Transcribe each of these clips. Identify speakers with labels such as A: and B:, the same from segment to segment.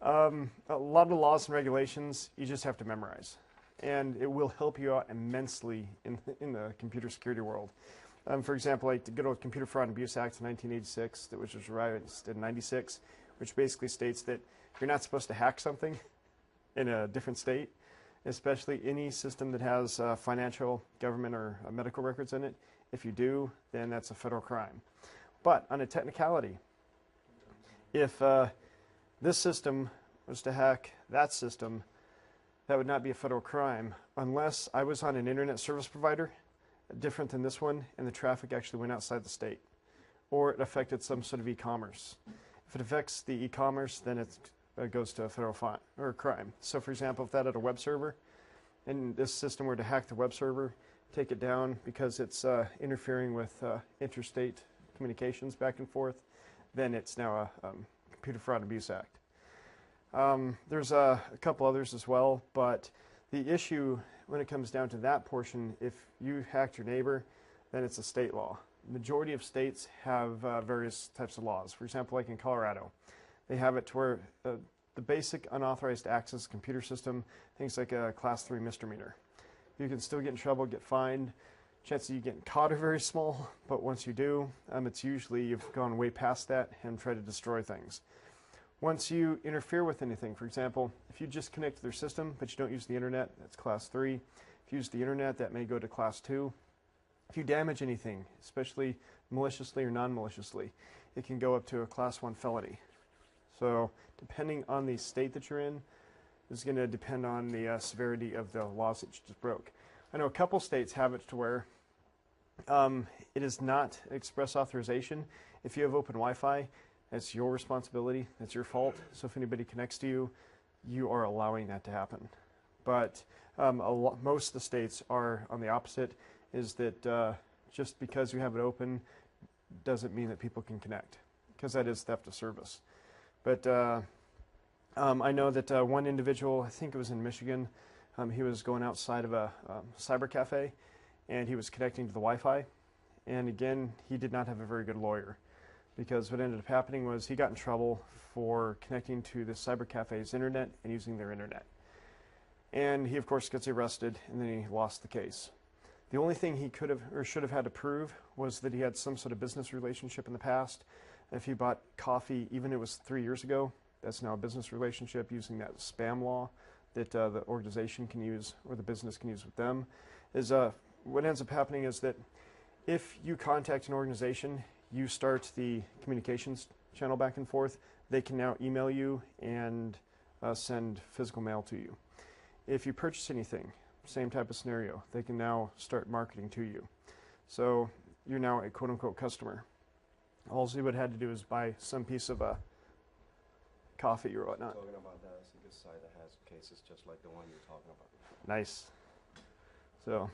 A: A lot of the laws and regulations you just have to memorize, and it will help you out immensely in the computer security world. For example, like the good old Computer Fraud and Abuse Act of 1986, which was revised in 96, which basically states that you're not supposed to hack something in a different state, especially any system that has financial, government, or medical records in it. If you do, then that's a federal crime. But on a technicality, if this system was to hack that system, that would not be a federal crime unless I was on an internet service provider different than this one and the traffic actually went outside the state, or it affected some sort of e-commerce. If it affects the e-commerce, then it goes to a federal fine or crime. So for example, if that had a web server and this system were to hack the web server, take it down because it's interfering with interstate communications back and forth, then it's now a Computer Fraud and Abuse Act. There's a couple others as well, but the issue when it comes down to that portion, if you hacked your neighbor, then it's a state law. The majority of states have various types of laws. For example, like in Colorado, they have it to where the basic unauthorized access computer system, things like a Class 3 misdemeanor. You can still get in trouble, get fined. Chances of you getting caught are very small, but once you do, it's usually you've gone way past that and tried to destroy things. Once you interfere with anything, for example, if you just connect to their system but you don't use the internet, that's Class 3. If you use the internet, that may go to Class 2. If you damage anything, especially maliciously or non-maliciously, it can go up to a Class 1 felony. So depending on the state that you're in, is going to depend on the severity of the laws that you just broke. I know a couple states have it to where it is not express authorization. If you have open Wi-Fi, it's your responsibility, it's your fault. So if anybody connects to you, you are allowing that to happen. But most of the states are on the opposite, is that just because you have it open doesn't mean that people can connect, because that is theft of service. But I know that one individual, I think it was in Michigan, he was going outside of a cyber cafe and he was connecting to the Wi-Fi. And again, he did not have a very good lawyer, because what ended up happening was he got in trouble for connecting to the cyber cafe's internet and using their internet. And he, of course, gets arrested, and then he lost the case. The only thing he could have or should have had to prove was that he had some sort of business relationship in the past. If he bought coffee, even if it was 3 years ago, that's now a business relationship using that spam law that the organization can use or the business can use with them. Is what ends up happening is that if you contact an organization, you start the communications channel back and forth, they can now email you and send physical mail to you. If you purchase anything, same type of scenario, they can now start marketing to you. So you're now a quote-unquote customer. All you would have had to do is buy some piece of coffee or whatnot.
B: Talking about that, I see this site that has cases just like the one you're talking about.
A: Nice. So,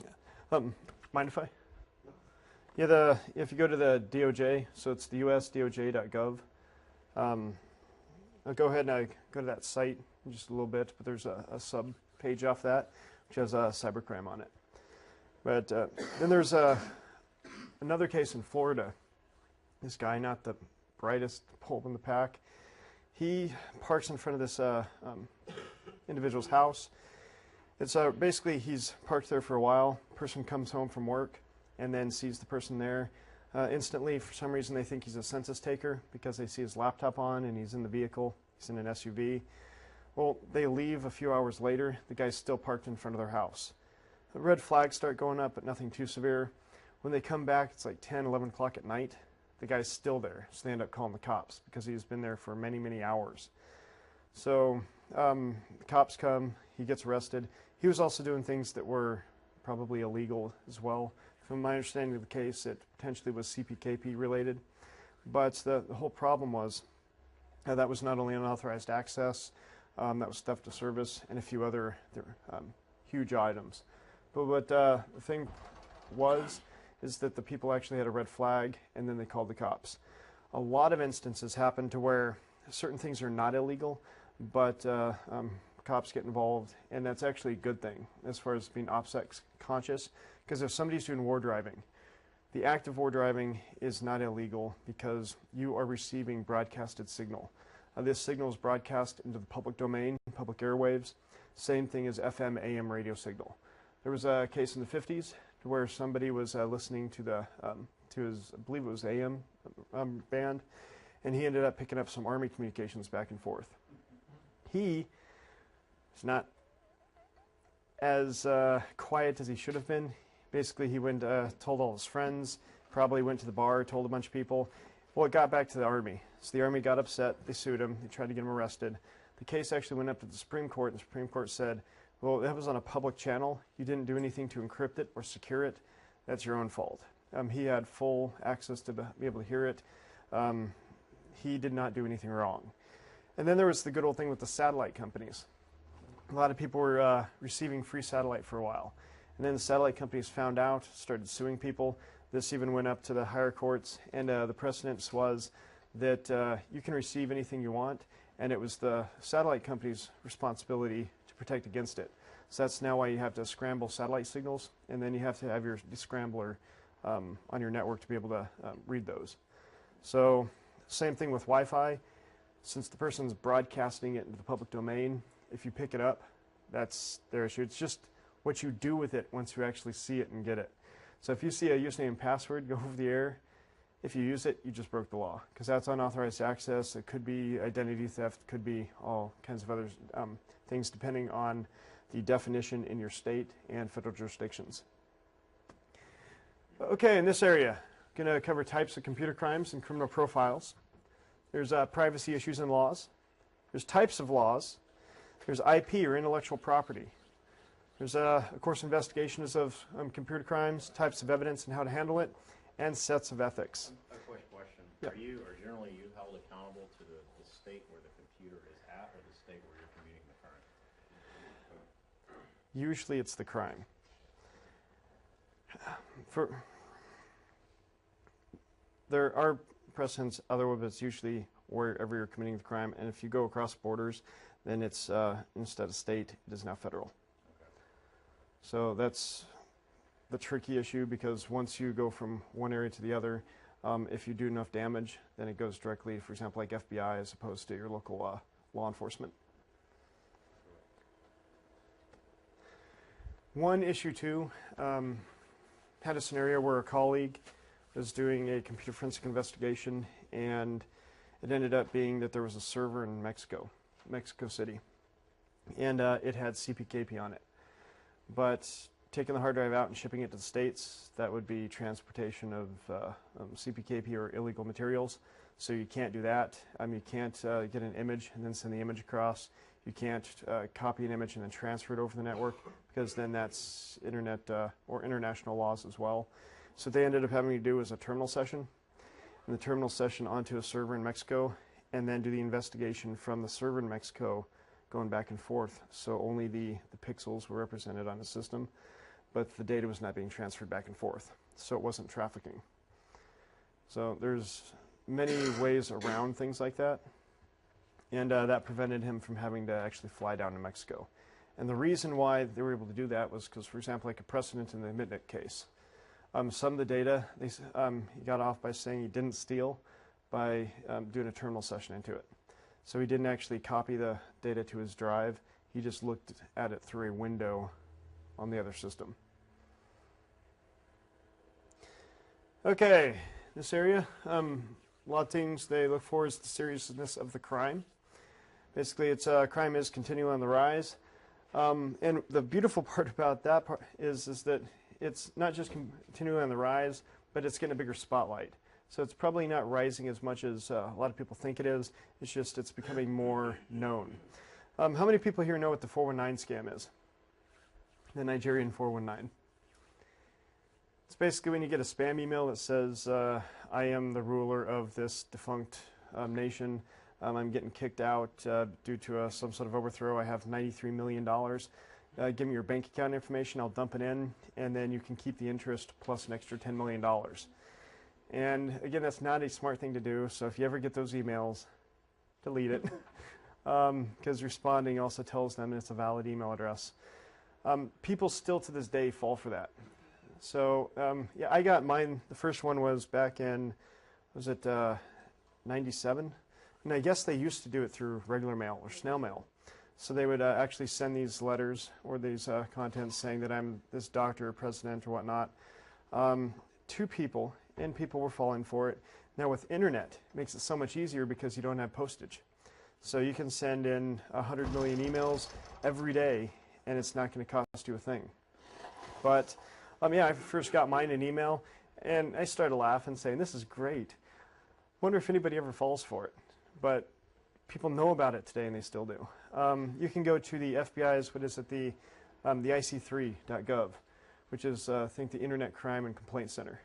A: yeah. Mind if I? Yeah, if you go to the DOJ, so it's the usdoj.gov. I'll go ahead and go to that site in just a little bit, but there's a sub page off that which has cybercrime on it. But then there's another case in Florida. This guy, not the brightest bulb in the pack, he parks in front of this individual's house. It's basically he's parked there for a while. Person comes home from work and then sees the person there. Instantly, for some reason, they think he's a census taker because they see his laptop on and he's in the vehicle. He's in an SUV. Well, they leave a few hours later. The guy's still parked in front of their house. The red flags start going up, but nothing too severe. When they come back, it's like 10, 11 o'clock at night. The guy's still there, so they end up calling the cops because he's been there for many, many hours. So the cops come, he gets arrested. He was also doing things that were probably illegal as well. From my understanding of the case, it potentially was CPKP related. But the whole problem was that was not only unauthorized access, that was theft of service, and a few other huge items. But what the thing is that the people actually had a red flag, and then they called the cops. A lot of instances happen to where certain things are not illegal, but cops get involved, and that's actually a good thing as far as being OPSEC conscious, because if somebody's doing war driving, the act of war driving is not illegal because you are receiving broadcasted signal. This signal is broadcast into the public domain, public airwaves. Same thing as FM, AM radio signal. There was a case in the 50s where somebody was listening to to his, I believe it was AM band, and he ended up picking up some Army communications back and forth. He is not as quiet as he should have been. Basically, he went told all his friends, probably went to the bar, told a bunch of people. Well, it got back to the Army. So the Army got upset. They sued him. They tried to get him arrested. The case actually went up to the Supreme Court, and the Supreme Court said, well, that was on a public channel. You didn't do anything to encrypt it or secure it. That's your own fault. He had full access to be able to hear it. He did not do anything wrong. And then there was the good old thing with the satellite companies. A lot of people were receiving free satellite for a while. And then the satellite companies found out, started suing people. This even went up to the higher courts. And the precedence was that you can receive anything you want, and it was the satellite company's responsibility to protect against it. So that's now why you have to scramble satellite signals, and then you have to have your scrambler on your network to be able to read those. So same thing with Wi-Fi. Since the person's broadcasting it into the public domain, if you pick it up, that's their issue. It's just what you do with it once you actually see it and get it. So if you see a username and password go over the air, if you use it, you just broke the law, because that's unauthorized access. It could be identity theft, could be all kinds of other things depending on the definition in your state and federal jurisdictions. Okay, in this area, I'm going to cover types of computer crimes and criminal profiles. There's privacy issues and laws. There's types of laws. There's IP, or intellectual property. There's, of course, investigations of computer crimes, types of evidence and how to handle it, and sets of ethics.
C: A quick question.
A: Yep.
C: Are generally you held accountable to the state where the computer is at, or the state where you're committing the crime?
A: Usually it's the crime. There are precedents otherwise, but it's usually wherever you're committing the crime. And if you go across borders, then it's instead of state, it is now federal.
C: Okay.
A: So that's the tricky issue, because once you go from one area to the other, if you do enough damage, then it goes directly, for example, like FBI as opposed to your local law enforcement. One issue too, had a scenario where a colleague was doing a computer forensic investigation, and it ended up being that there was a server in Mexico City, and it had CPKP on it. But taking the hard drive out and shipping it to the States, that would be transportation of CPKP or illegal materials. So you can't do that. You can't get an image and then send the image across. You can't copy an image and then transfer it over the network, because then that's internet or international laws as well. So what they ended up having to do was a terminal session, and the terminal session onto a server in Mexico, and then do the investigation from the server in Mexico going back and forth. So only the pixels were represented on the system, but the data was not being transferred back and forth. So it wasn't trafficking. So there's many ways around things like that. And that prevented him from having to actually fly down to Mexico. And the reason why they were able to do that was because, for example, like a precedent in the Mitnick case. Some of the data, he got off by saying he didn't steal by doing a terminal session into it. So he didn't actually copy the data to his drive. He just looked at it through a window on the other system. Okay, this area, a lot of things they look for is the seriousness of the crime. Basically, it's crime is continuing on the rise. And the beautiful part about that part is that it's not just continuing on the rise, but it's getting a bigger spotlight. So it's probably not rising as much as a lot of people think it is. It's just it's becoming more known. How many people here know what the 419 scam is? The Nigerian 419. It's basically when you get a spam email that says, I am the ruler of this defunct nation. I'm getting kicked out due to some sort of overthrow. I have $93 million. Give me your bank account information. I'll dump it in, and then you can keep the interest plus an extra $10 million. And again, that's not a smart thing to do. So if you ever get those emails, delete it. Because responding also tells them it's a valid email address. People still to this day fall for that. So yeah, I got mine. The first one was back in, was it 97? And I guess they used to do it through regular mail or snail mail. So they would actually send these letters or these contents saying that I'm this doctor or president or whatnot to people, and people were falling for it. Now with internet, it makes it so much easier because you don't have postage. So you can send in 100 million emails every day, and it's not going to cost you a thing. But yeah, I first got mine in email, and I started laughing, saying, this is great. Wonder if anybody ever falls for it. But people know about it today, and they still do. You can go to the FBI's, what is it, the IC3.gov, which is, I think, the Internet Crime and Complaint Center.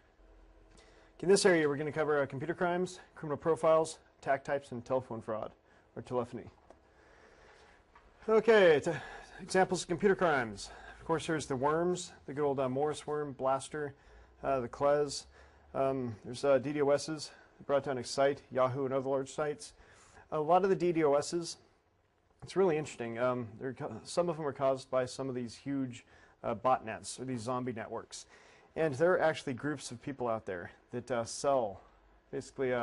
A: In this area, we're going to cover computer crimes, criminal profiles, attack types, and telephone fraud, or telephony. Okay, examples of computer crimes. Of course, there's the worms, the good old Morris worm, Blaster, the CLES. There's DDoSs, brought down Excite, Yahoo, and other large sites. A lot of the DDoSs, it's really interesting. Some of them are caused by some of these huge botnets, or these zombie networks. And there are actually groups of people out there that sell basically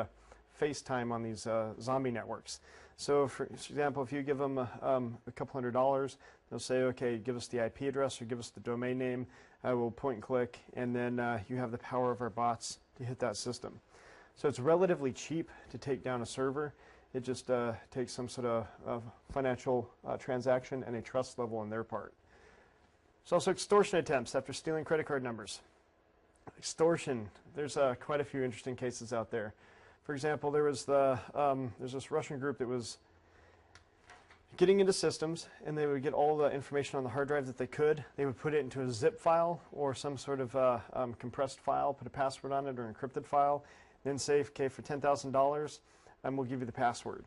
A: FaceTime on these zombie networks. So, for example, if you give them a couple $100s, they'll say, okay, give us the IP address or give us the domain name. We'll point and click, and then you have the power of our bots to hit that system. So it's relatively cheap to take down a server. It just takes some sort of financial transaction and a trust level on their part. There's also extortion attempts after stealing credit card numbers. Extortion, there's quite a few interesting cases out there. For example, there's this Russian group that was getting into systems, and they would get all the information on the hard drive that they could. They would put it into a zip file or some sort of compressed file, put a password on it or an encrypted file, then say, okay, for $10,000, we'll give you the password.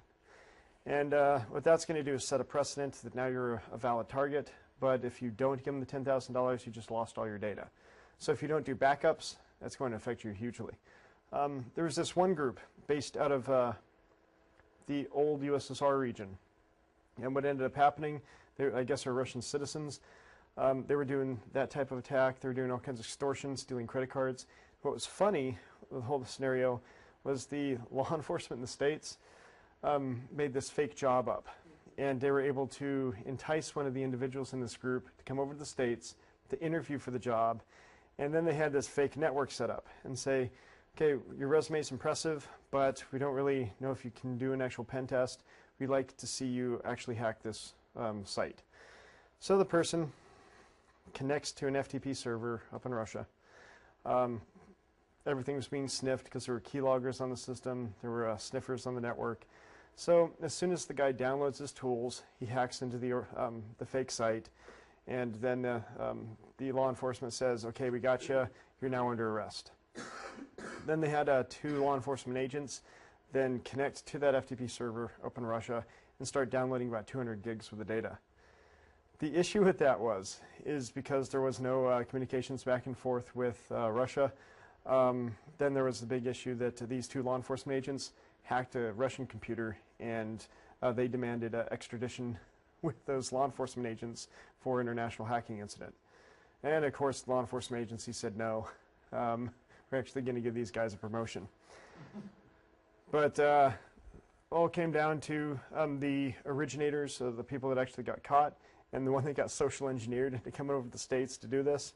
A: And what that's going to do is set a precedent that now you're a valid target, but if you don't give them the $10,000, you just lost all your data. So if you don't do backups, that's going to affect you hugely. There was this one group based out of the old USSR region. And what ended up happening, I guess are Russian citizens. They were doing that type of attack. They were doing all kinds of extortion, stealing credit cards. What was funny with the whole scenario was the law enforcement in the States made this fake job up. And they were able to entice one of the individuals in this group to come over to the States to interview for the job. And then they had this fake network set up and say, okay, your resume is impressive, but we don't really know if you can do an actual pen test. We'd like to see you actually hack this site. So the person connects to an FTP server up in Russia. Everything was being sniffed because there were keyloggers on the system. There were sniffers on the network. So as soon as the guy downloads his tools, he hacks into the fake site. And then the law enforcement says, okay, we got you. You're now under arrest. Then they had 2 law enforcement agents then connect to that FTP server up in Russia and start downloading about 200 gigs of the data. The issue with that is because there was no communications back and forth with Russia, then there was the big issue that these 2 law enforcement agents hacked a Russian computer, and they demanded extradition with those law enforcement agents for international hacking incident. And of course, the law enforcement agency said no. We're actually going to give these guys a promotion. But all came down to the originators, the people that actually got caught, and the one that got social engineered to come over to the States to do this.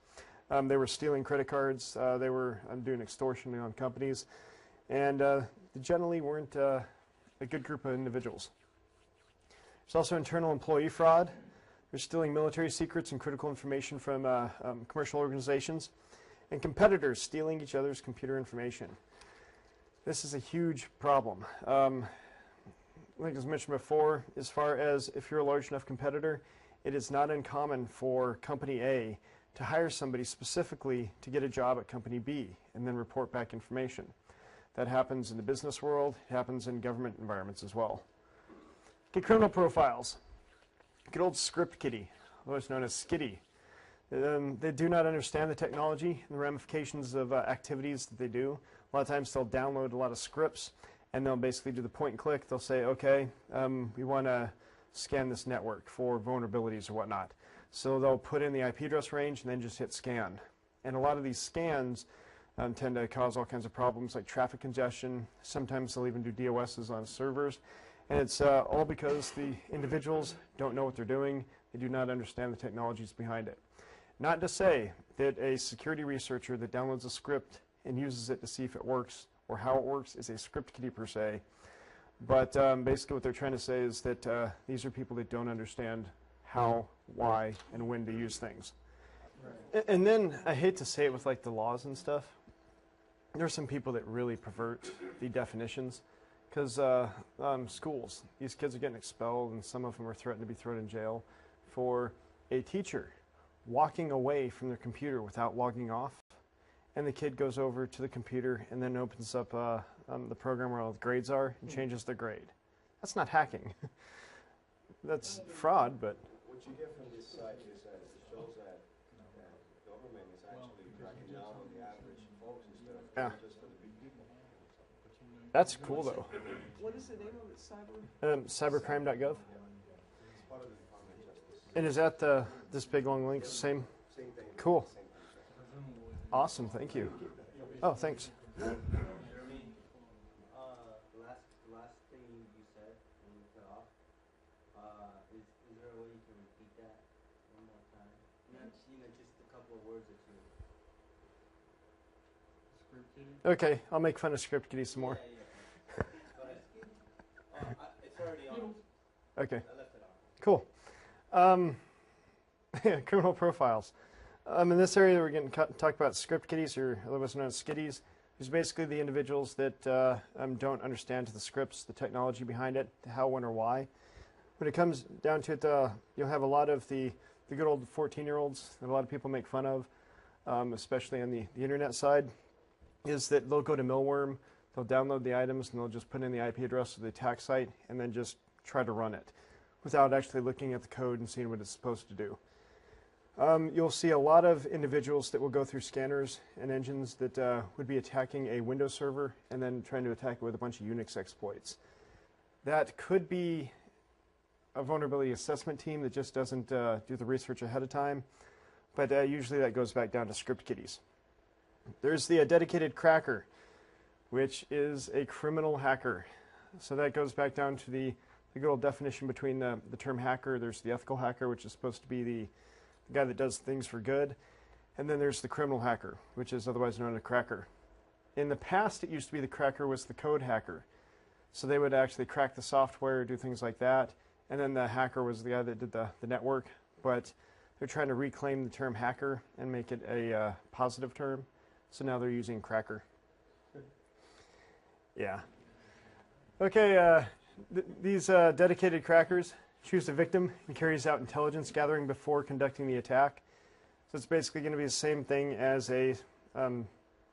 A: They were stealing credit cards. They were doing extortion on companies. And they generally weren't a good group of individuals. There's also internal employee fraud. They're stealing military secrets and critical information from commercial organizations. And competitors stealing each other's computer information. This is a huge problem. Like I was mentioned before, as far as if you're a large enough competitor, it is not uncommon for Company A to hire somebody specifically to get a job at Company B and then report back information. That happens in the business world. It happens in government environments as well. Okay, criminal profiles. Good old script kiddie, otherwise known as skitty. They do not understand the technology and the ramifications of activities that they do. A lot of times they'll download a lot of scripts and they'll basically do the point and click. They'll say, okay, we want to scan this network for vulnerabilities or whatnot. So they'll put in the IP address range and then just hit scan. And a lot of these scans tend to cause all kinds of problems like traffic congestion. Sometimes they'll even do DOSs on servers. And it's all because the individuals don't know what they're doing. They do not understand the technologies behind it. Not to say that a security researcher that downloads a script and uses it to see if it works or how it works is a script kiddie per se. But basically what they're trying to say is that these are people that don't understand how, why, and when to use things. Right. And then, I hate to say it with like the laws and stuff, there are some people that really pervert the definitions. Because schools, these kids are getting expelled, and some of them are threatened to be thrown in jail for a teacher walking away from their computer without logging off. And the kid goes over to the computer and then opens up the program where all the grades are and changes their grade. That's not hacking. That's fraud, but...
B: What you get from this site is that it shows that government is actually cracking down on the average folks instead of just for the big people.
A: That's cool, though.
D: What is the name of it?
A: Cybercrime.gov.
B: It's part of the Department of Justice.
A: And is that this big long link? Same?
B: Same thing.
A: Cool.
B: Same thing.
A: Awesome, thank you. Oh, thanks.
E: Jeremy, last thing you said when you cut off, is there a way you can repeat that one more time? Just a couple of words or two.
C: Script kiddie?
A: Okay, I'll make fun of script kiddie some more.
E: Yeah. Go ahead. It's already on.
A: Okay,
E: I left it on.
A: cool. Criminal profiles. In this area, we're going to talk about script kiddies, or otherwise known as skiddies. These are basically the individuals that don't understand the scripts, the technology behind it, the how, when, or why. When it comes down to it, you'll have a lot of the good old 14-year-olds that a lot of people make fun of, especially on the internet side, is that they'll go to Millworm, they'll download the items, and they'll just put in the IP address of the attack site, and then just try to run it without actually looking at the code and seeing what it's supposed to do. You'll see a lot of individuals that will go through scanners and engines that would be attacking a Windows server and then trying to attack it with a bunch of Unix exploits. That could be a vulnerability assessment team that just doesn't do the research ahead of time, but usually that goes back down to script kiddies. There's the dedicated cracker, which is a criminal hacker. So that goes back down to the good old definition between the term hacker. There's the ethical hacker, which is supposed to be the guy that does things for good. And then there's the criminal hacker, which is otherwise known as a cracker. In the past, it used to be the cracker was the code hacker. So they would actually crack the software, do things like that. And then the hacker was the guy that did the network. But they're trying to reclaim the term hacker and make it a positive term. So now they're using cracker. Yeah. Okay, these dedicated crackers choose a victim and carries out intelligence gathering before conducting the attack. So it's basically going to be the same thing as a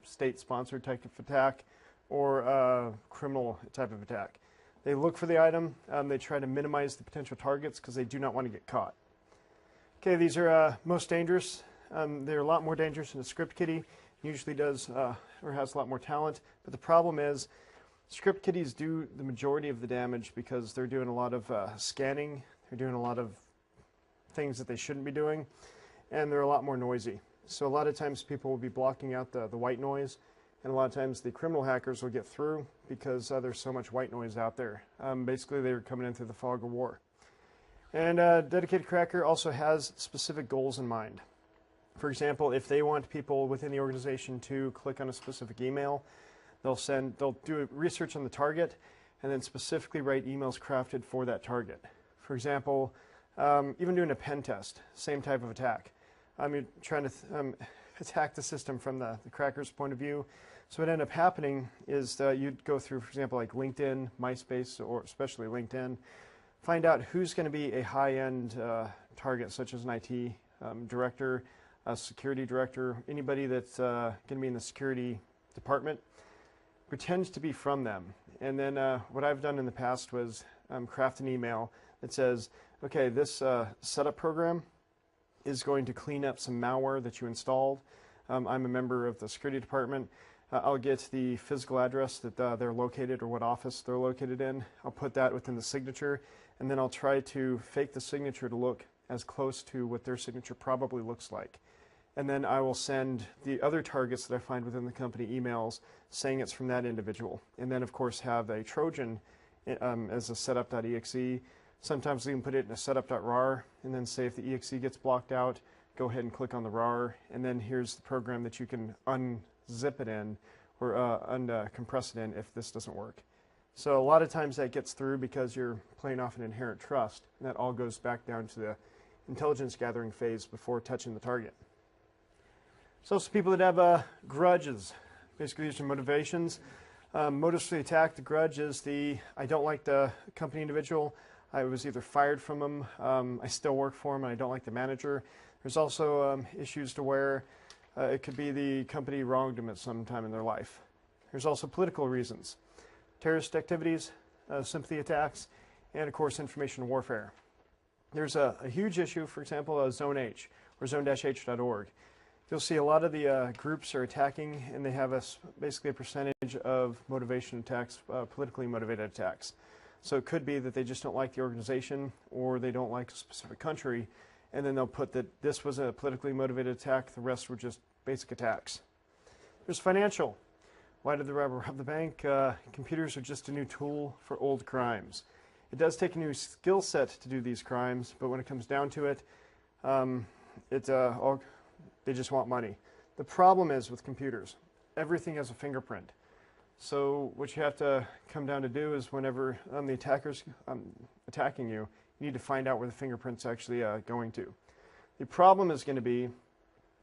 A: state-sponsored type of attack or a criminal type of attack. They look for the item. They try to minimize the potential targets because they do not want to get caught. Okay, these are most dangerous. They're a lot more dangerous than a script kiddie. Usually does or has a lot more talent. But the problem is script kiddies do the majority of the damage because they're doing a lot of scanning. They're doing a lot of things that they shouldn't be doing. And they're a lot more noisy. So a lot of times people will be blocking out the white noise. And a lot of times the criminal hackers will get through because there's so much white noise out there. Basically, they're coming in through the fog of war. And Dedicated Cracker also has specific goals in mind. For example, if they want people within the organization to click on a specific email, they'll do research on the target and then specifically write emails crafted for that target. For example, even doing a pen test, same type of attack. You're trying to attack the system from the cracker's point of view. So what ended up happening is you'd go through, for example, like LinkedIn, MySpace, or especially LinkedIn, find out who's going to be a high-end target, such as an IT director, a security director, anybody that's going to be in the security department, pretends to be from them. And then what I've done in the past was craft an email that says, okay, this setup program is going to clean up some malware that you installed. I'm a member of the security department. I'll get the physical address that they're located or what office they're located in. I'll put that within the signature, and then I'll try to fake the signature to look as close to what their signature probably looks like. and then I will send the other targets that I find within the company emails saying it's from that individual. And then, of course, have a Trojan as a setup.exe. Sometimes we can put it in a setup.rar, and then say if the exe gets blocked out, go ahead and click on the rar, and then here's the program that you can unzip it in or uncompress it in if this doesn't work. So a lot of times that gets through because you're playing off an inherent trust, and that all goes back down to the intelligence gathering phase before touching the target. So some people that have grudges, basically these are motivations. Motives for the attack, the grudge is I don't like the company individual. I was either fired from them, I still work for them, and I don't like the manager. There's also issues to where it could be the company wronged them at some time in their life. There's also political reasons. Terrorist activities, sympathy attacks, and of course information warfare. There's a huge issue, for example, Zone H, or zone-h.org. You'll see a lot of the groups are attacking, and they have basically a percentage of motivation attacks, politically motivated attacks. So it could be that they just don't like the organization, or they don't like a specific country, and then they'll put that this was a politically motivated attack, the rest were just basic attacks. There's financial. Why did the robber rob the bank? Computers are just a new tool for old crimes. It does take a new skill set to do these crimes, but when it comes down to it, they just want money. The problem is with computers, everything has a fingerprint. So what you have to come down to do is whenever the attacker's attacking you, you need to find out where the fingerprint's actually going to. The problem is going to be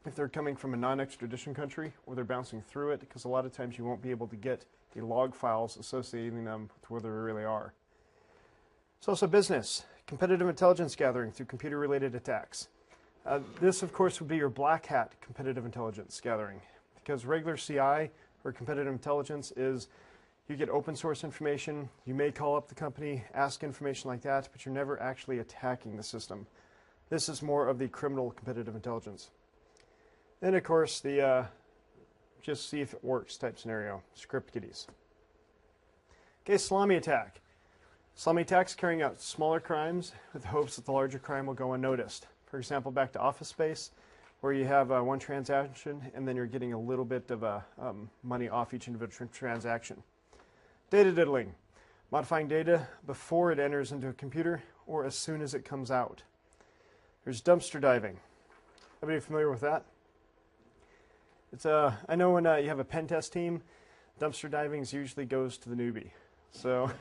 A: if they're coming from a non-extradition country or they're bouncing through it, because a lot of times you won't be able to get the log files associating them with where they really are. It's also business, competitive intelligence gathering through computer-related attacks. This, of course, would be your black hat competitive intelligence gathering, because regular CI or competitive intelligence is you get open source information, you may call up the company, ask information like that, but you're never actually attacking the system. This is more of the criminal competitive intelligence. Then, of course, the just see if it works type scenario, script kiddies. Okay, salami attack. Salami attacks carrying out smaller crimes with hopes that the larger crime will go unnoticed. For example, back to Office Space, where you have one transaction and then you're getting a little bit of money off each individual transaction. Data diddling, modifying data before it enters into a computer or as soon as it comes out. There's dumpster diving. Everybody familiar with that? It's I know when you have a pen test team, dumpster diving usually goes to the newbie. So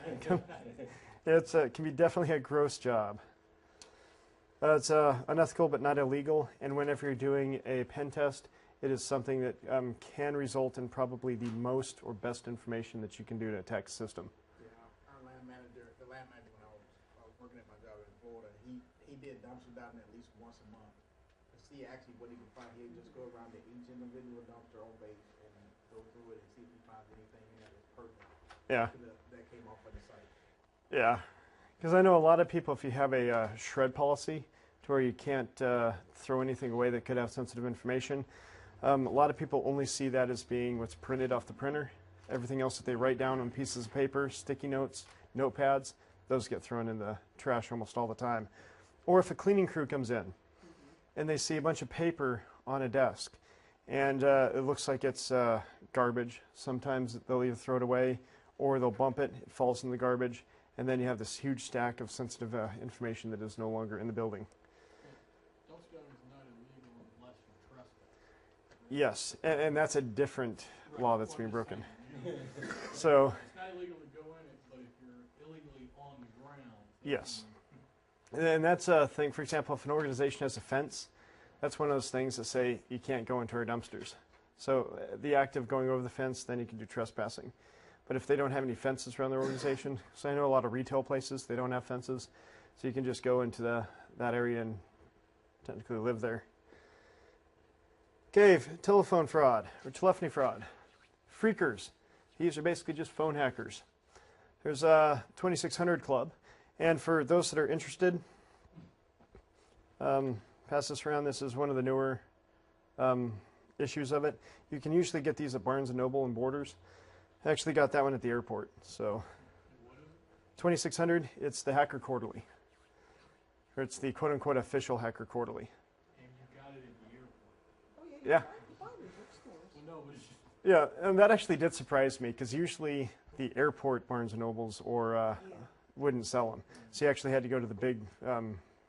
A: it can be definitely a gross job. It's unethical but not illegal, and whenever you're doing a pen test, it is something that can result in probably the most or best information that you can do to attack a system.
F: Yeah, our land manager, when I was working at my job in Florida, he did dumpster diving at least once a month to see actually what he could find. He'd just go around to each individual dumpster on base and go through it and see if he finds anything in there that's pertinent.
A: Yeah.
F: That came off of the site.
A: Yeah, because I know a lot of people, if you have a shred policy to where you can't throw anything away that could have sensitive information, a lot of people only see that as being what's printed off the printer. Everything else that they write down on pieces of paper, sticky notes, notepads, those get thrown in the trash almost all the time. Or if a cleaning crew comes in and they see a bunch of paper on a desk and it looks like it's garbage, sometimes they'll either throw it away or they'll bump it, it falls in the garbage, and then you have this huge stack of sensitive information that is no longer in the building.
G: Dumpster diving is not illegal unless you trespass.
A: Yes, and that's a different law that's being broken. So,
G: It's not illegal to go in it, but if you're illegally on the ground.
A: yes. And that's a thing, for example, if an organization has a fence, that's one of those things that say you can't go into our dumpsters. So the act of going over the fence, then you can do trespassing. But if they don't have any fences around their organization, so I know a lot of retail places, they don't have fences, so you can just go into that area and technically live there. Okay, telephone fraud or telephony fraud. Freakers. These are basically just phone hackers. There's a 2600 Club, and for those that are interested, pass this around. This is one of the newer issues of it. You can usually get these at Barnes & Noble and Borders. I actually got that one at the airport. So 2600, it's the Hacker Quarterly. Or it's the quote-unquote official Hacker Quarterly.
G: And you got it at the airport.
D: Oh
A: Yeah.
D: Buy them at bookstores.
G: Well, no, but it's,
A: Yeah, and that actually did surprise me because usually the airport Barnes & Nobles or wouldn't sell them. So you actually had to go to the big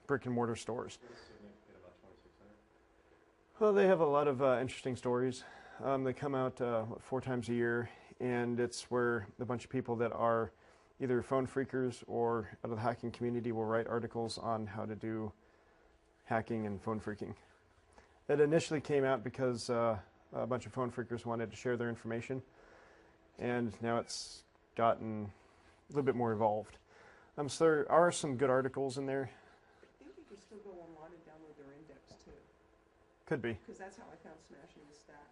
A: brick and mortar stores.
C: What's significant about 2600?
A: Well, they have a lot of interesting stories. They come out 4 times a year, and it's where a bunch of people that are either phone freakers or out of the hacking community will write articles on how to do hacking and phone freaking. It initially came out because a bunch of phone freakers wanted to share their information, and now it's gotten a little bit more evolved. So there are some good articles in there.
D: I think you can still go online and download their index too,
A: Could be.
D: because that's how I found Smashing the Stack.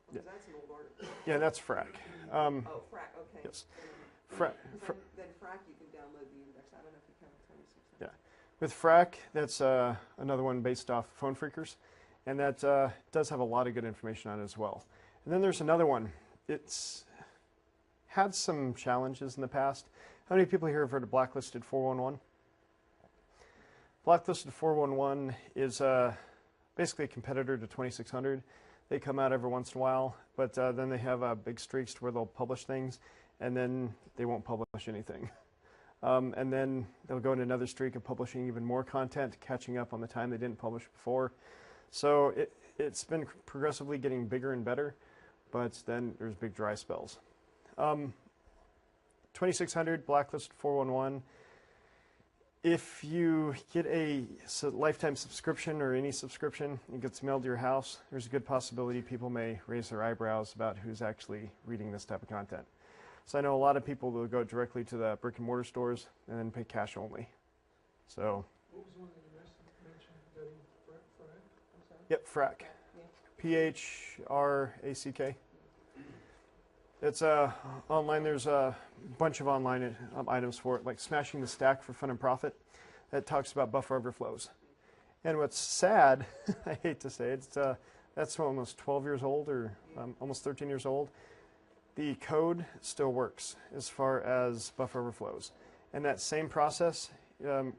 D: Because that's an old article.
A: Yeah, that's FRAC.
D: Oh, Frack, okay.
A: Yes. Frac.
D: Then Frack, you can download the index. I don't know if you count 2600.
A: Yeah. With FRAC, that's another one based off Phone Freakers, and that does have a lot of good information on it as well. And then there's another one. It's had some challenges in the past. How many people here have heard of Blacklisted 411? Blacklisted 411 is basically a competitor to 2600. They come out every once in a while, but then they have big streaks to where they'll publish things, and then they won't publish anything. And then they'll go into another streak of publishing even more content, catching up on the time they didn't publish before. So it's been progressively getting bigger and better, but then there's big dry spells. 2600, Blacklisted 411. If you get a lifetime subscription or any subscription, it gets mailed to your house, there's a good possibility people may raise their eyebrows about who's actually reading this type of content. So I know a lot of people will go directly to the brick and mortar stores and then pay cash only. So.
G: what was the one that you mentioned, Betty, Frack? I'm sorry?
A: Yep, FRAC. PHRACK. It's online. There's a bunch of online items for it, like Smashing the Stack for Fun and Profit. That talks about buffer overflows. And what's sad, I hate to say it, that's almost 12 years old or almost 13 years old. The code still works as far as buffer overflows. And that same process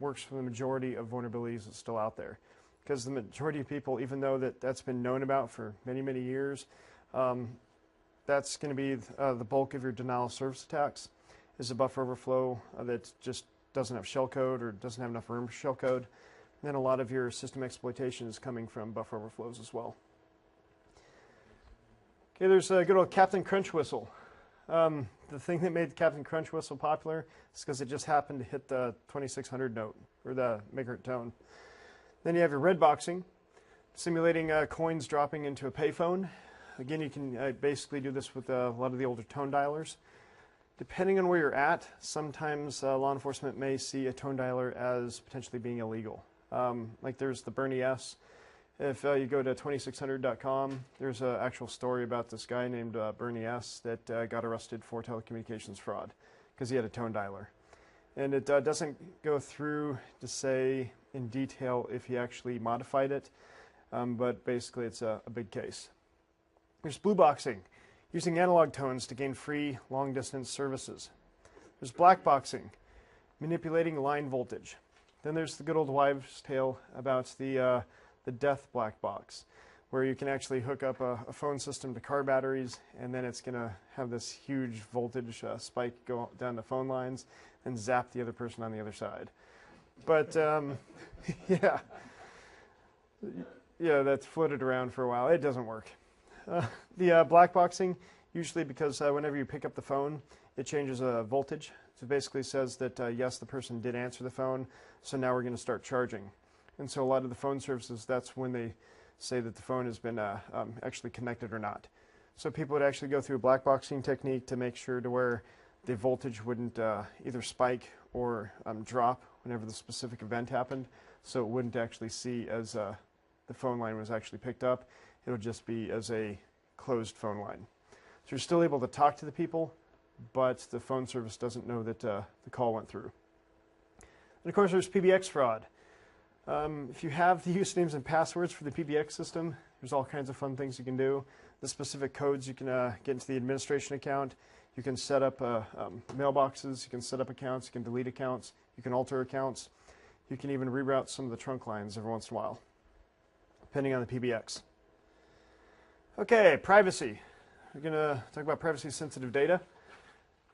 A: works for the majority of vulnerabilities that's still out there. Because the majority of people, even though that's been known about for many, many years, that's going to be the bulk of your denial of service attacks, is a buffer overflow that just doesn't have shellcode or doesn't have enough room for shellcode. And then a lot of your system exploitation is coming from buffer overflows as well. Okay, there's a good old Captain Crunch Whistle. The thing that made Captain Crunch Whistle popular is because it just happened to hit the 2600 note, or the megahertz tone. Then you have your red boxing, simulating coins dropping into a payphone. Again, you can basically do this with a lot of the older tone dialers. Depending on where you're at, sometimes law enforcement may see a tone dialer as potentially being illegal. Like there's the Bernie S. If you go to 2600.com, there's an actual story about this guy named Bernie S. that got arrested for telecommunications fraud because he had a tone dialer. And it doesn't go through to say in detail if he actually modified it, but basically it's a big case. There's blue boxing, using analog tones to gain free long-distance services. There's black boxing, manipulating line voltage. Then there's the good old wives' tale about the death black box, where you can actually hook up a phone system to car batteries, and then it's going to have this huge voltage spike go down the phone lines and zap the other person on the other side. But yeah, that's floated around for a while. It doesn't work. The black boxing, usually because whenever you pick up the phone, it changes voltage. So it basically says that, yes, the person did answer the phone, so now we're going to start charging. And so a lot of the phone services, that's when they say that the phone has been actually connected or not. So people would actually go through a black boxing technique to make sure to where the voltage wouldn't either spike or drop whenever the specific event happened, so it wouldn't actually see as the phone line was actually picked up. It would just be as a closed phone line. So you're still able to talk to the people, but the phone service doesn't know that the call went through. And of course, there's PBX fraud. If you have the usernames and passwords for the PBX system, there's all kinds of fun things you can do. The specific codes, you can get into the administration account. You can set up mailboxes. You can set up accounts. You can delete accounts. You can alter accounts. You can even reroute some of the trunk lines every once in a while, depending on the PBX. Okay, privacy. We're going to talk about privacy-sensitive data.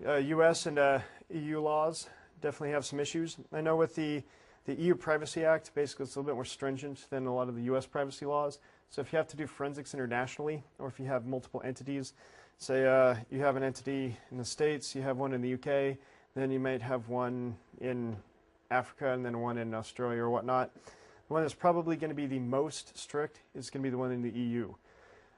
A: U.S. and EU laws definitely have some issues. I know with the EU Privacy Act, basically it's a little bit more stringent than a lot of the U.S. privacy laws. So if you have to do forensics internationally, or if you have multiple entities, say you have an entity in the States, you have one in the UK, then you might have one in Africa and then one in Australia or whatnot. The one that's probably going to be the most strict is going to be the one in the EU.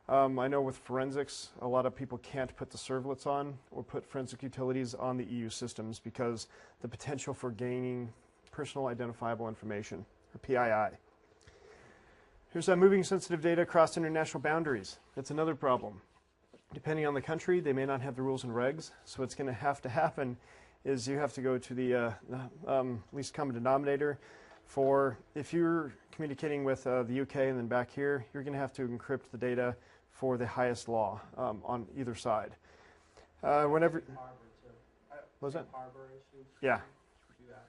A: I know with forensics, a lot of people can't put the servlets on or put forensic utilities on the EU systems because the potential for gaining personal identifiable information, or PII. Here's moving sensitive data across international boundaries. That's another problem. Depending on the country, they may not have the rules and regs, so what's going to happen is you have to go to the least common denominator. For if you're communicating with the UK and then back here, you're going to have to encrypt the data for the highest law on either side. Whenever,
E: Harbor too.
A: what was that?
E: Harbor issues.
A: Yeah.
E: Do that.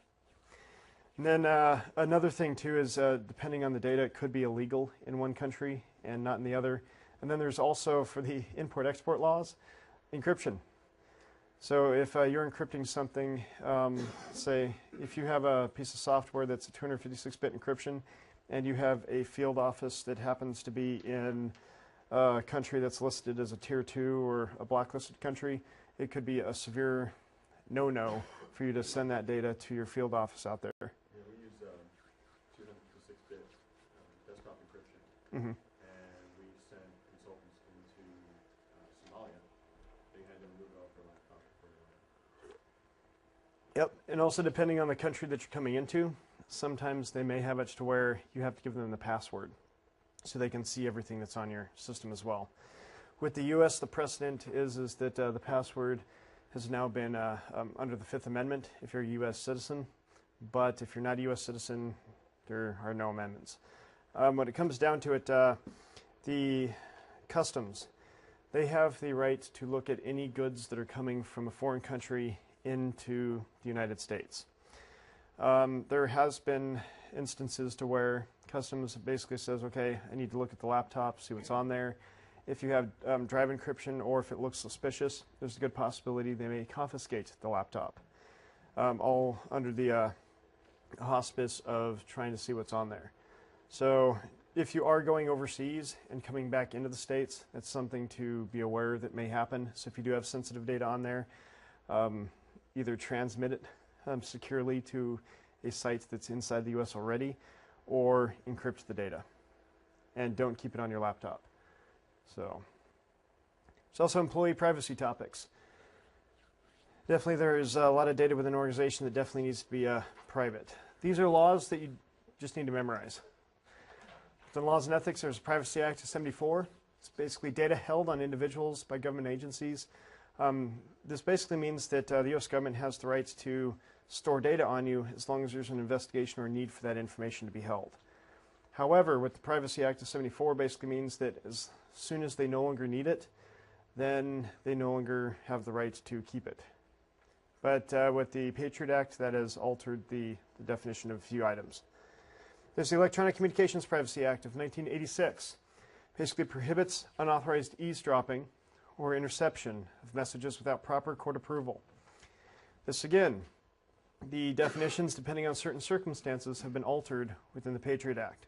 A: And then another thing too is depending on the data, it could be illegal in one country and not in the other. And then there's also for the import-export laws, encryption. So if you're encrypting something, say if you have a piece of software that's a 256-bit encryption and you have a field office that happens to be in a country that's listed as a tier 2 or a blacklisted country, it could be a severe no-no for you to send that data to your field office out there.
C: Yeah, we use 256-bit desktop encryption,
A: Mm-hmm.
C: and we send consultants into Somalia. They had them move it off their laptop before they went.
A: Yep, and also depending on the country that you're coming into, sometimes they may have it to where you have to give them the password so they can see everything that's on your system as well. With the U.S., the precedent is that the password has now been under the Fifth Amendment if you're a U.S. citizen, but if you're not a U.S. citizen, there are no amendments. When it comes down to it, the customs, they have the right to look at any goods that are coming from a foreign country into the United States. There has been instances to where customs basically says, okay, I need to look at the laptop, see what's on there. If you have drive encryption or if it looks suspicious, there's a good possibility they may confiscate the laptop, all under the auspice of trying to see what's on there. So if you are going overseas and coming back into the States, that's something to be aware that may happen. So if you do have sensitive data on there, either transmit it securely to a site that's inside the U.S. already, or encrypt the data. And don't keep it on your laptop. So, there's also employee privacy topics. Definitely there's a lot of data within an organization that definitely needs to be private. These are laws that you just need to memorize. Within laws and ethics, there's Privacy Act of '74. It's basically data held on individuals by government agencies. This basically means that the U.S. government has the right to store data on you as long as there's an investigation or need for that information to be held. However, with the Privacy Act of '74 basically means that as soon as they no longer need it, then they no longer have the right to keep it. But with the Patriot Act, that has altered the definition of a few items. There's the Electronic Communications Privacy Act of 1986. Basically prohibits unauthorized eavesdropping or interception of messages without proper court approval. This again, the definitions, depending on certain circumstances, have been altered within the Patriot Act.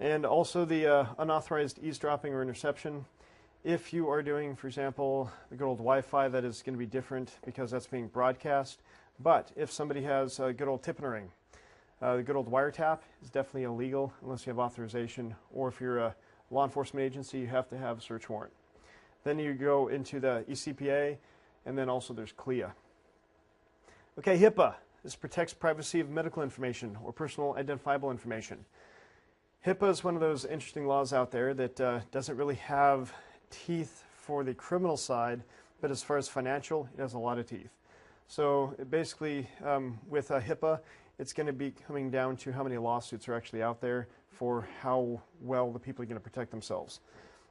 A: And also the unauthorized eavesdropping or interception. If you are doing, for example, the good old Wi-Fi, that is going to be different because that's being broadcast. But if somebody has a good old tip in a ring, the good old wiretap is definitely illegal unless you have authorization. Or if you're a law enforcement agency, you have to have a search warrant. Then you go into the ECPA, and then also there's CLIA. Okay, HIPAA. This protects privacy of medical information or personal identifiable information. HIPAA is one of those interesting laws out there that doesn't really have teeth for the criminal side, but as far as financial, it has a lot of teeth. So basically, with HIPAA, it's going to be coming down to how many lawsuits are actually out there for how well the people are going to protect themselves.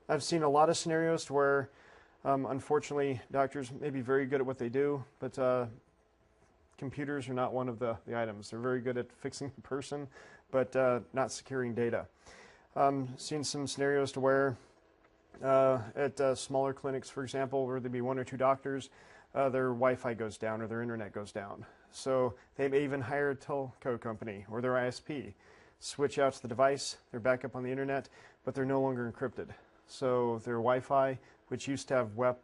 A: I've seen a lot of scenarios to where, unfortunately, doctors may be very good at what they do, but computers are not one of the items. They're very good at fixing the person, but not securing data. Seen some scenarios to where At smaller clinics, for example, where there'd be 1 or 2 doctors, their Wi-Fi goes down or their internet goes down. So they may even hire a telco company or their ISP, switch out to the device, they're back up on the internet, but they're no longer encrypted. So their Wi-Fi, which used to have WEP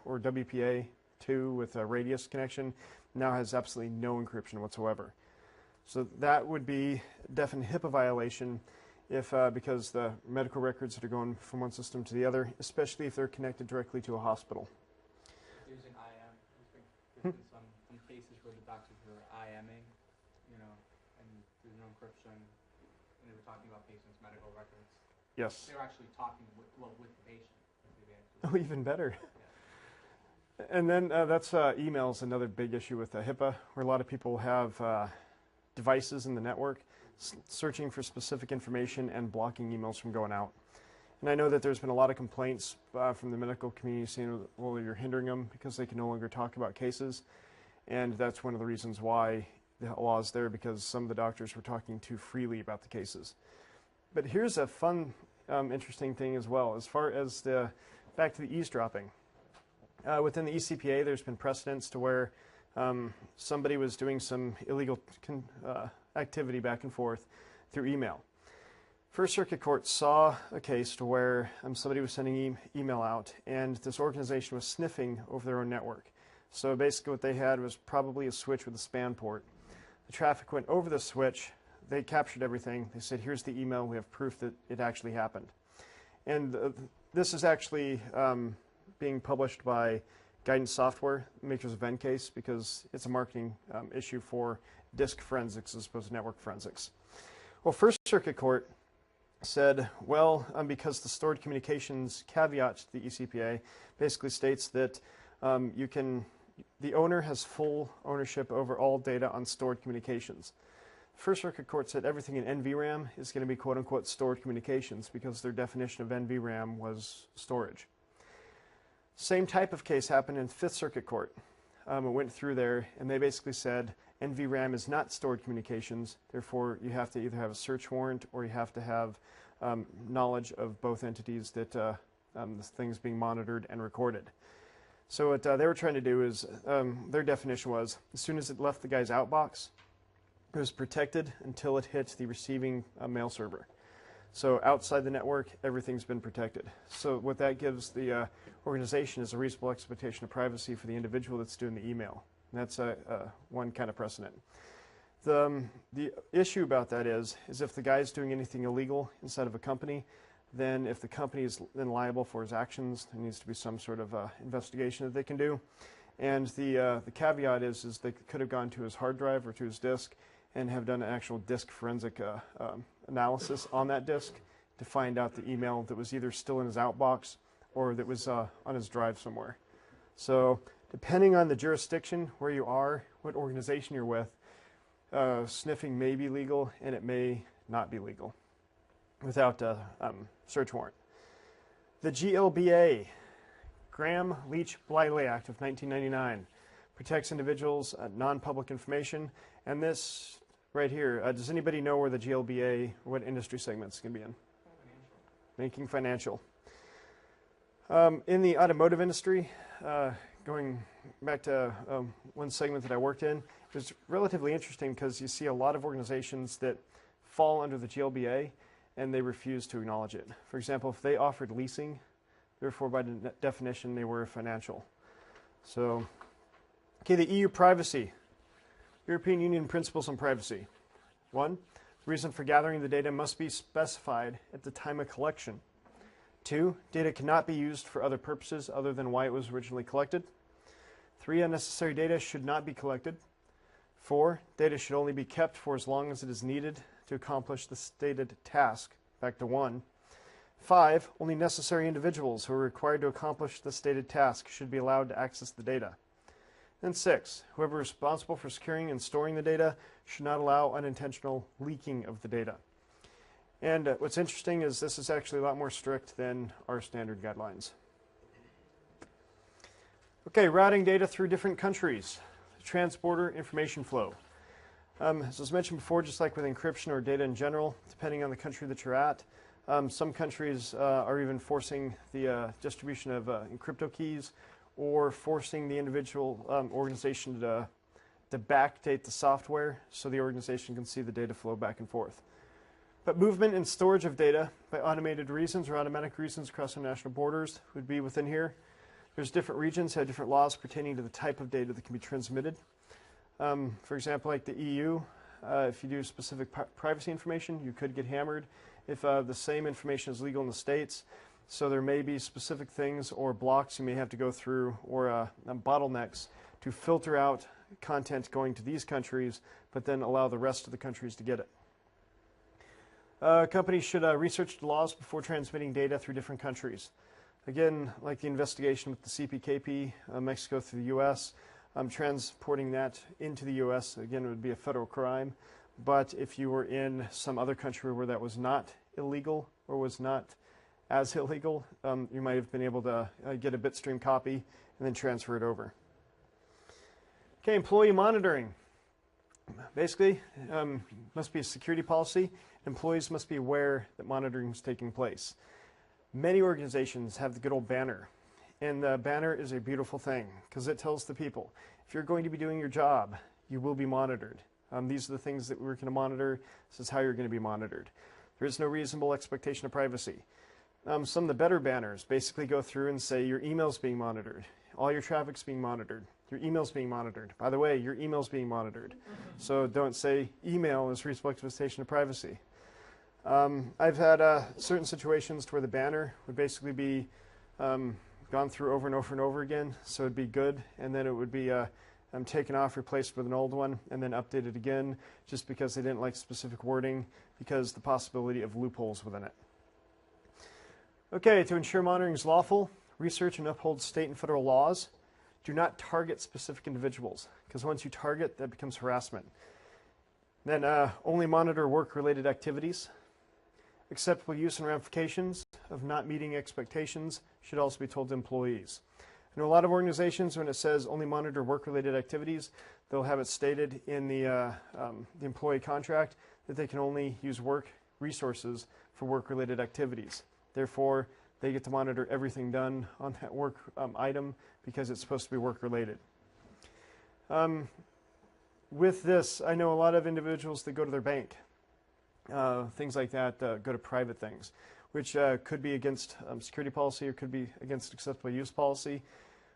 A: or WPA2 with a radius connection, now has absolutely no encryption whatsoever. So that would be a definite HIPAA violation if because the medical records that are going from one system to the other, especially if they're connected directly to a hospital.
H: There's an IM. There's been some cases where the doctors were IMing, you know, and there's no encryption. And they were talking about patients' medical records.
A: Yes.
H: They were actually talking with the patient.
A: Oh, even better. And then that's emails, another big issue with HIPAA, where a lot of people have devices in the network searching for specific information and blocking emails from going out. And I know that there's been a lot of complaints from the medical community saying, well, you're hindering them because they can no longer talk about cases. And that's one of the reasons why the law is there, because some of the doctors were talking too freely about the cases. But here's a fun, interesting thing as well, as far as back to the eavesdropping. Within the ECPA, there's been precedents to where somebody was doing some illegal activity back and forth through email. First Circuit Court saw a case to where somebody was sending email out, and this organization was sniffing over their own network. So basically what they had was probably a switch with a span port. The traffic went over the switch. They captured everything. They said, here's the email. We have proof that it actually happened. And this is actually being published by Guidance Software, makers of Encase, because it's a marketing issue for disk forensics as opposed to network forensics. Well, First Circuit Court said, well, because the stored communications caveat to the ECPA basically states that the owner has full ownership over all data on stored communications. First Circuit Court said everything in NVRAM is going to be quote-unquote stored communications because their definition of NVRAM was storage. Same type of case happened in Fifth Circuit Court. It went through there, and they basically said NVRAM is not stored communications, therefore you have to either have a search warrant or you have to have knowledge of both entities that this thing's being monitored and recorded. So what they were trying to do is, their definition was, as soon as it left the guy's outbox, it was protected until it hit the receiving mail server. So outside the network, everything's been protected. So what that gives the organization is a reasonable expectation of privacy for the individual that's doing the email. And that's one kind of precedent. The issue about that is if the guy's doing anything illegal inside of a company, then if the company is then liable for his actions, there needs to be some sort of investigation that they can do. And the caveat is they could have gone to his hard drive or to his disk and have done an actual disk forensic analysis on that disk to find out the email that was either still in his outbox or that was on his drive somewhere. So depending on the jurisdiction, where you are, what organization you're with, sniffing may be legal and it may not be legal without a search warrant. The GLBA, Graham-Leach-Bliley Act of 1999, protects individuals' non-public information. And this right here, does anybody know where the GLBA, what industry segments can be in? Banking, financial. In the automotive industry, going back to one segment that I worked in, it was relatively interesting because you see a lot of organizations that fall under the GLBA and they refuse to acknowledge it. For example, if they offered leasing, therefore by definition they were financial. So, okay, the EU privacy. European Union Principles on Privacy. 1. The reason for gathering the data must be specified at the time of collection. 2. Data cannot be used for other purposes other than why it was originally collected. 3. Unnecessary data should not be collected. 4. Data should only be kept for as long as it is needed to accomplish the stated task. Back to 1. 5. Only necessary individuals who are required to accomplish the stated task should be allowed to access the data. And 6, whoever is responsible for securing and storing the data should not allow unintentional leaking of the data. And what's interesting is this is actually a lot more strict than our standard guidelines. Okay, routing data through different countries. Transborder information flow. As was mentioned before, just like with encryption or data in general, depending on the country that you're at, Some countries are even forcing the distribution of crypto keys, or forcing the individual organization to backdate the software so the organization can see the data flow back and forth. But movement and storage of data by automated reasons or automatic reasons across international borders would be within here. There's different regions have different laws pertaining to the type of data that can be transmitted. For example, like the EU, if you do specific privacy information, you could get hammered if the same information is legal in the States. So there may be specific things or blocks you may have to go through, or bottlenecks to filter out content going to these countries, but then allow the rest of the countries to get it. Companies should research the laws before transmitting data through different countries. Again, like the investigation with the CPKP, Mexico through the U.S., transporting that into the U.S., again, it would be a federal crime. But if you were in some other country where that was not illegal or was not as illegal, you might have been able to get a bitstream copy and then transfer it over. Okay, employee monitoring. Basically, must be a security policy. Employees must be aware that monitoring is taking place. Many organizations have the good old banner. And the banner is a beautiful thing because it tells the people, if you're going to be doing your job, you will be monitored. These are the things that we're going to monitor. This is how you're going to be monitored. There is no reasonable expectation of privacy. Some of the better banners basically go through and say your email's being monitored. All your traffic's being monitored. Your email's being monitored. By the way, your email's being monitored. So don't say email is reasonable expectation of privacy. I've had certain situations where the banner would basically be gone through over and over and over again. So it'd be good, and then it would be taken off, replaced with an old one, and then updated again just because they didn't like specific wording, because the possibility of loopholes within it. Okay, to ensure monitoring is lawful, research and uphold state and federal laws. Do not target specific individuals, because once you target, that becomes harassment. Then only monitor work-related activities. Acceptable use and ramifications of not meeting expectations should also be told to employees. I know a lot of organizations, when it says only monitor work-related activities, they'll have it stated in the employee contract that they can only use work resources for work-related activities. Therefore, they get to monitor everything done on that work item because it's supposed to be work-related. With this, I know a lot of individuals that go to their bank, things like that, go to private things, which could be against security policy or could be against acceptable use policy.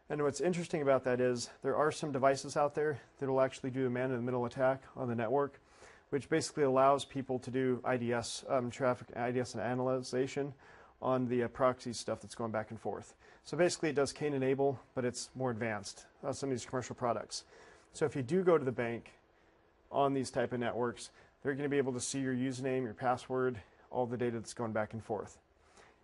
A: And what's interesting about that is there are some devices out there that will actually do a man-in-the-middle attack on the network, which basically allows people to do IDS, traffic IDS and analyzation on the proxy stuff that's going back and forth. So basically it does Cain enable, but it's more advanced, some of these commercial products. So if you do go to the bank on these type of networks, they're going to be able to see your username, your password, all the data that's going back and forth.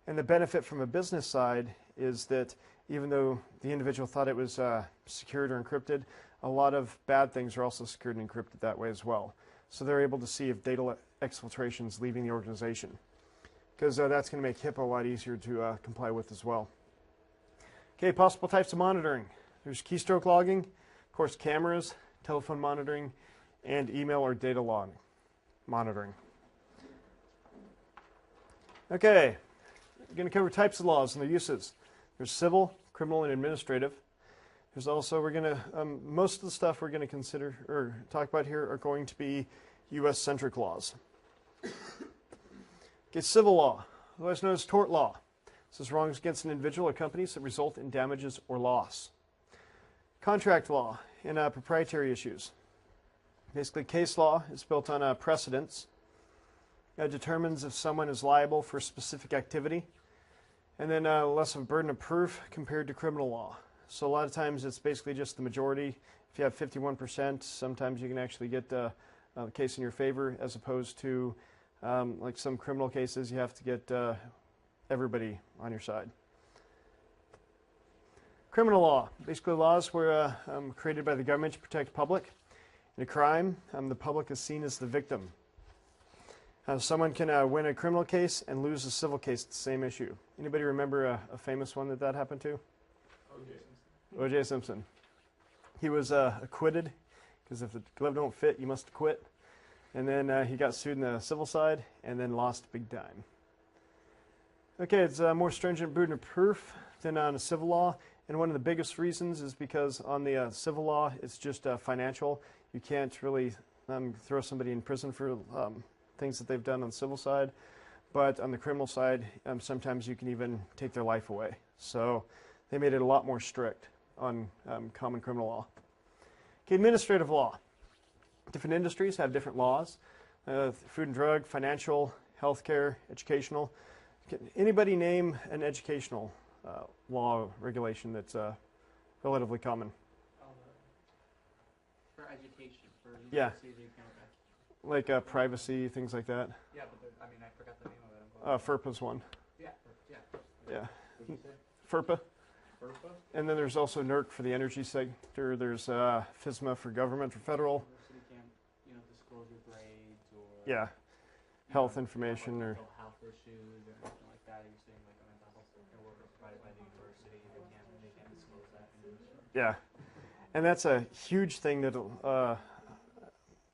A: And the benefit from a business side is that even though the individual thought it was secured or encrypted, a lot of bad things are also secured and encrypted that way as well. So they're able to see if data exfiltration is leaving the organization, because that's going to make HIPAA a lot easier to comply with as well. Okay, possible types of monitoring. There's keystroke logging, of course cameras, telephone monitoring, and email or data log monitoring. Okay, we're going to cover types of laws and their uses. There's civil, criminal, and administrative. There's also, we're going to, most of the stuff we're going to consider or talk about here are going to be U.S.-centric laws. Okay, civil law, otherwise known as tort law. This is wrongs against an individual or companies that result in damages or loss. Contract law and proprietary issues. Basically, case law is built on precedents. It determines if someone is liable for a specific activity, and then less of a burden of proof compared to criminal law. So a lot of times it's basically just the majority. If you have 51%, sometimes you can actually get a case in your favor, as opposed to like some criminal cases, you have to get everybody on your side. Criminal law. Basically, laws were created by the government to protect the public. In a crime, the public is seen as the victim. Someone can win a criminal case and lose a civil case, the same issue. Anybody remember a famous one that happened to? O.J. Simpson. He was acquitted, because if the glove don't fit, you must quit. And then he got sued in the civil side and then lost big time. Okay, it's a more stringent burden of proof than on a civil law. And one of the biggest reasons is because on the civil law, it's just financial. You can't really throw somebody in prison for things that they've done on the civil side. But on the criminal side, sometimes you can even take their life away. So they made it a lot more strict on common criminal law. Okay, administrative law. Different industries have different laws. Food and drug, financial, healthcare, educational. Can anybody name an educational law regulation that's relatively common?
H: For education, for
A: Yeah.
H: universities, you can,
A: Like privacy, things like that.
H: yeah, but I mean, I forgot the name of it.
A: FERPA's one.
H: Yeah, yeah.
A: Yeah.
C: What'd you say?
A: FERPA.
C: FERPA?
A: And then there's also NERC for the energy sector. There's FISMA for government, for federal.
H: University can't, disclose your grades or
A: Yeah. Health information or
H: mental health issues or anything like that. You're saying like a mental health care worker provided by the university, they can't disclose that.
A: yeah. And that's a huge thing that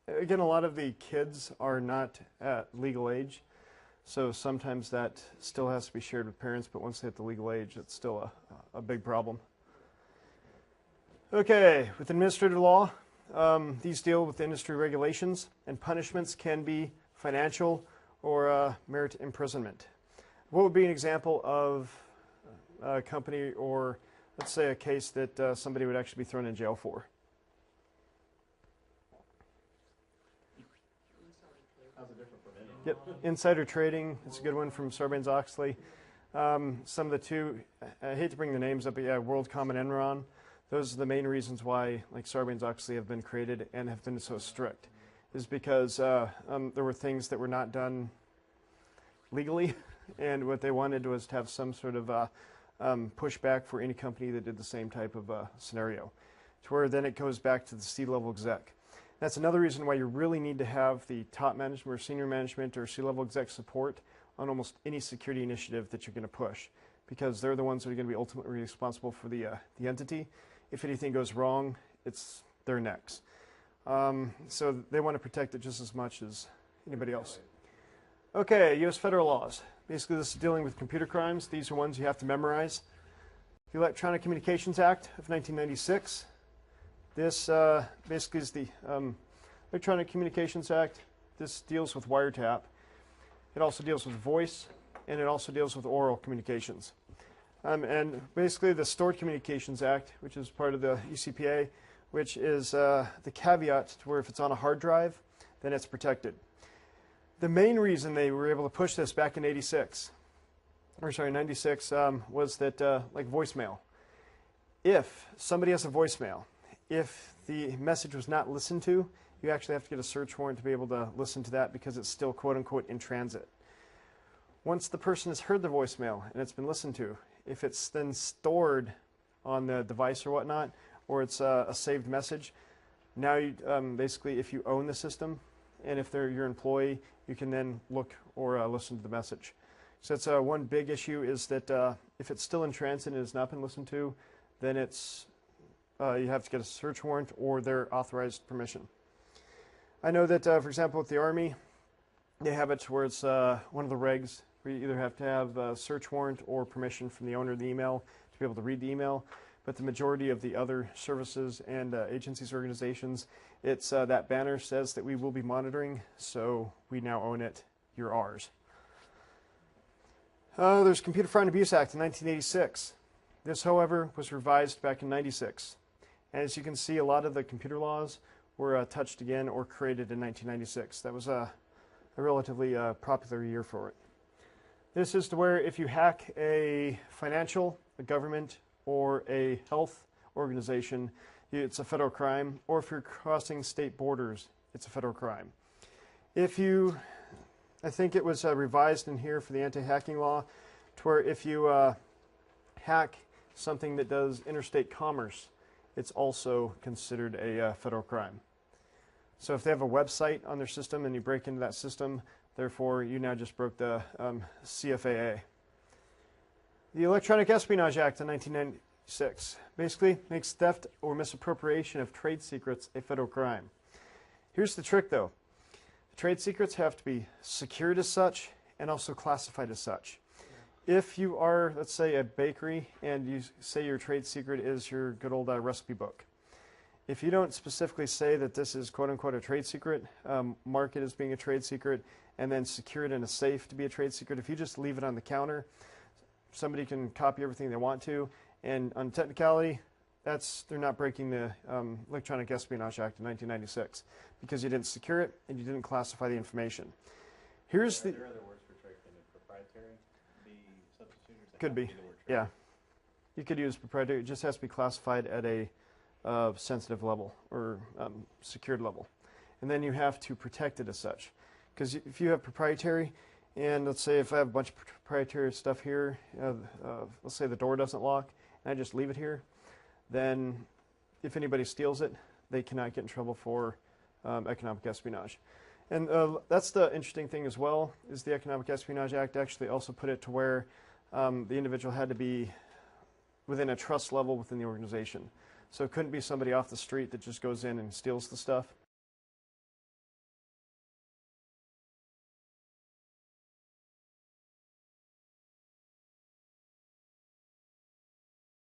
A: again, a lot of the kids are not at legal age. So sometimes that still has to be shared with parents, but once they hit the legal age, it's still a big problem. Okay, with administrative law, these deal with industry regulations, and punishments can be financial or merit imprisonment. What would be an example of a company or, let's say, a case that somebody would actually be thrown in jail for?
C: How's it different from any?
A: Yep, insider trading, it's a good one from Sarbanes-Oxley. Some of the two, I hate to bring the names up, but yeah, WorldCom and Enron. Those are the main reasons why like Sarbanes-Oxley have been created and have been so strict, is because there were things that were not done legally, and what they wanted was to have some sort of pushback for any company that did the same type of scenario, to where then it goes back to the C-level exec. That's another reason why you really need to have the top management or senior management or C-level exec support on almost any security initiative that you're going to push, because they're the ones that are going to be ultimately responsible for the entity. If anything goes wrong, it's their necks. So they want to protect it just as much as anybody else. Okay, U.S. federal laws. Basically, this is dealing with computer crimes. These are ones you have to memorize. The Electronic Communications Act of 1996. This basically is the Electronic Communications Act. This deals with wiretap. It also deals with voice, and it also deals with oral communications. And basically the Stored Communications Act, which is part of the ECPA, which is the caveat to where if it's on a hard drive, then it's protected. The main reason they were able to push this back in 96 was that like voicemail. If somebody has a voicemail, if the message was not listened to, you actually have to get a search warrant to be able to listen to that because it's still quote unquote in transit. Once the person has heard the voicemail and it's been listened to, if it's then stored on the device or whatnot, or it's a saved message, now you basically if you own the system and if they're your employee, you can then look or listen to the message. So that's one big issue is that if it's still in transit and has not been listened to, then it's you have to get a search warrant or their authorized permission. I know that, for example, with the Army, they have it where it's one of the regs where you either have to have a search warrant or permission from the owner of the email to be able to read the email. But the majority of the other services and agencies, organizations, it's that banner says that we will be monitoring, so we now own it. You're ours. There's Computer Fraud and Abuse Act in 1986. This, however, was revised back in 96. And as you can see, a lot of the computer laws were touched again or created in 1996. That was a relatively popular year for it. This is to where if you hack a financial, a government, or a health organization, it's a federal crime. Or if you're crossing state borders, it's a federal crime. If you, I think it was revised in here for the anti-hacking law, to where if you hack something that does interstate commerce, it's also considered a federal crime. So if they have a website on their system and you break into that system, therefore you now just broke the CFAA. The Electronic Espionage Act of 1996 basically makes theft or misappropriation of trade secrets a federal crime. Here's the trick though. The trade secrets have to be secured as such and also classified as such. If you are, let's say, a bakery and you say your trade secret is your good old recipe book, if you don't specifically say that this is quote-unquote a trade secret, mark it as being a trade secret, and then secure it in a safe to be a trade secret, if you just leave it on the counter, somebody can copy everything they want to, and on technicality, they're not breaking the Electronic Espionage Act of 1996 because you didn't secure it and you didn't classify the information. Here's
C: Are there other words for trade than proprietary? The substitute
A: could be, yeah. You could use proprietary. It just has to be classified at a sensitive level or secured level, and then you have to protect it as such. Because if you have proprietary, and let's say if I have a bunch of proprietary stuff here, let's say the door doesn't lock, and I just leave it here, then if anybody steals it, they cannot get in trouble for economic espionage. And that's the interesting thing as well, is the Economic Espionage Act actually also put it to where the individual had to be within a trust level within the organization. So it couldn't be somebody off the street that just goes in and steals the stuff.